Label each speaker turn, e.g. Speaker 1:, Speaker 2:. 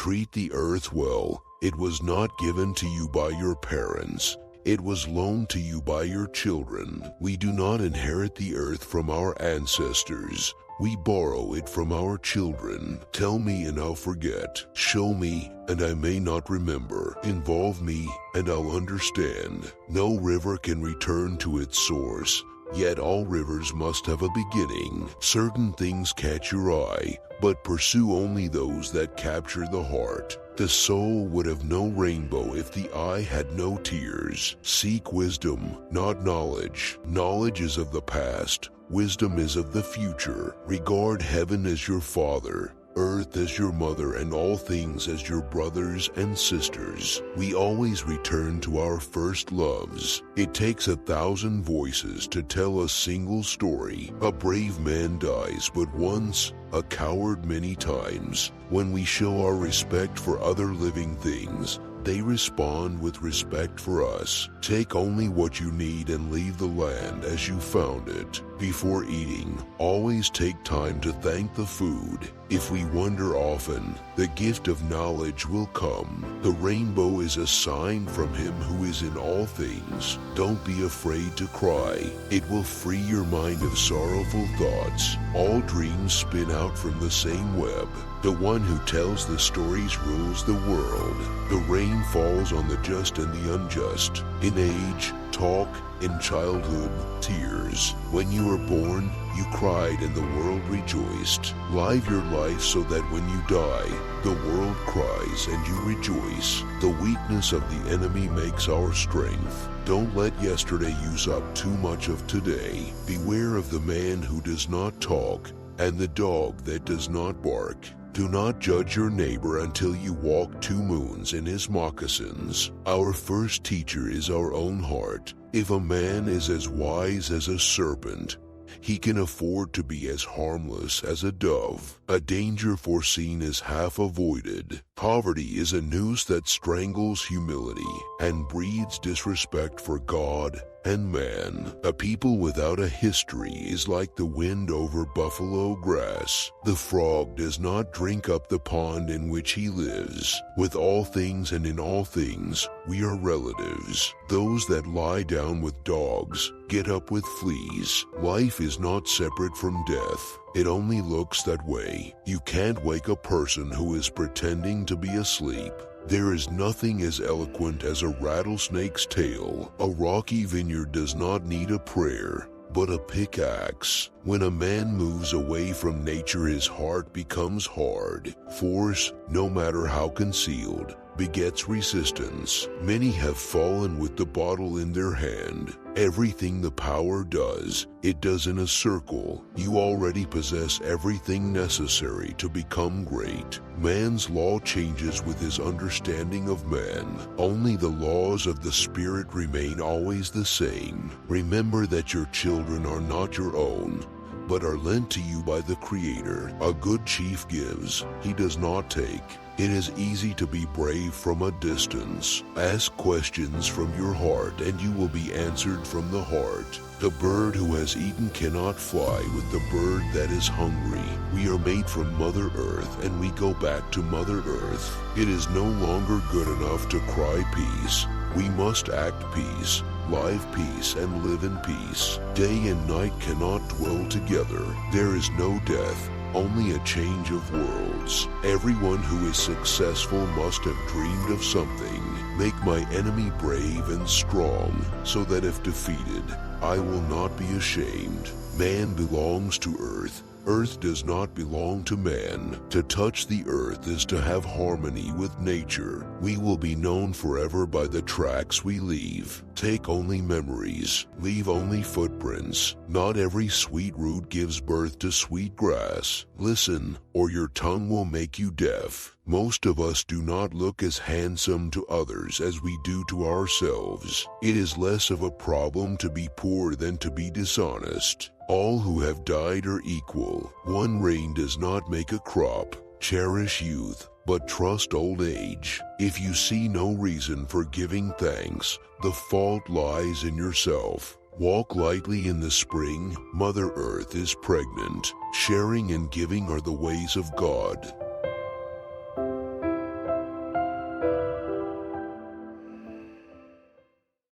Speaker 1: Treat the earth well. It was not given to you by your parents. It was loaned to you by your children. We do not inherit the earth from our ancestors. We borrow it from our children. Tell me and I'll forget. Show me and I may not remember. Involve me and I'll understand. No river can return to its source, yet all rivers must have a beginning. Certain things catch your eye, but pursue only those that capture the heart. The soul would have no rainbow if the eye had no tears. Seek wisdom, not knowledge. Knowledge is of the past. Wisdom is of the future. Regard heaven as your father, earth as your mother, and all things as your brothers and sisters. We always return to our first loves. It takes 1,000 voices to tell a single story. A brave man dies but once, a coward many times. When we show our respect for other living things, they respond with respect for us. Take only what you need and leave the land as you found it. Before eating, always take time to thank the food. If we wonder often, the gift of knowledge will come. The rainbow is a sign from Him who is in all things. Don't be afraid to cry. It will free your mind of sorrowful thoughts. All dreams spin out from the same web. The one who tells the stories rules the world. The rain falls on the just and the unjust. In age, talk. In childhood, tears. When you were born, you cried and the world rejoiced. Live your life so that when you die, the world cries and you rejoice. The weakness of the enemy makes our strength. Don't let yesterday use up too much of today. Beware of the man who does not talk and the dog that does not bark. Do not judge your neighbor until you walk 2 moons in his moccasins. Our first teacher is our own heart. If a man is as wise as a serpent, he can afford to be as harmless as a dove. A danger foreseen is half avoided. Poverty is a noose that strangles humility and breeds disrespect for God and man. A people without a history is like the wind over buffalo grass. The frog does not drink up the pond in which he lives. With all things and in all things, we are relatives. Those that lie down with dogs get up with fleas. Life is not separate from death. It only looks that way. You can't wake a person who is pretending to be asleep. There is nothing as eloquent as a rattlesnake's tail. A rocky vineyard does not need a prayer, but a pickaxe. When a man moves away from nature, his heart becomes hard. Force, no matter how concealed, begets resistance. Many have fallen with the bottle in their hand. Everything the power does, it does in a circle. You already possess everything necessary to become great. Man's law changes with his understanding of man. Only the laws of the Spirit remain always the same. Remember that your children are not your own, but are lent to you by the Creator. A good chief gives, he does not take. It is easy to be brave from a distance. Ask questions from your heart and you will be answered from the heart. The bird who has eaten cannot fly with the bird that is hungry. We are made from Mother Earth and we go back to Mother Earth. It is no longer good enough to cry peace. We must act peace, live peace, and live in peace. Day and night cannot dwell together. There is no death, only a change of worlds. Everyone who is successful must have dreamed of something. Make my enemy brave and strong, so that if defeated, I will not be ashamed. Man belongs to earth. Earth does not belong to man. To touch the earth is to have harmony with nature. We will be known forever by the tracks we leave. Take only memories. Leave only footprints. Not every sweet root gives birth to sweet grass. Listen, or your tongue will make you deaf. Most of us do not look as handsome to others as we do to ourselves. It is less of a problem to be poor than to be dishonest. All who have died are equal. One rain does not make a crop. Cherish youth, but trust old age. If you see no reason for giving thanks, the fault lies in yourself. Walk lightly in the spring. Mother Earth is pregnant. Sharing and giving are the ways of God.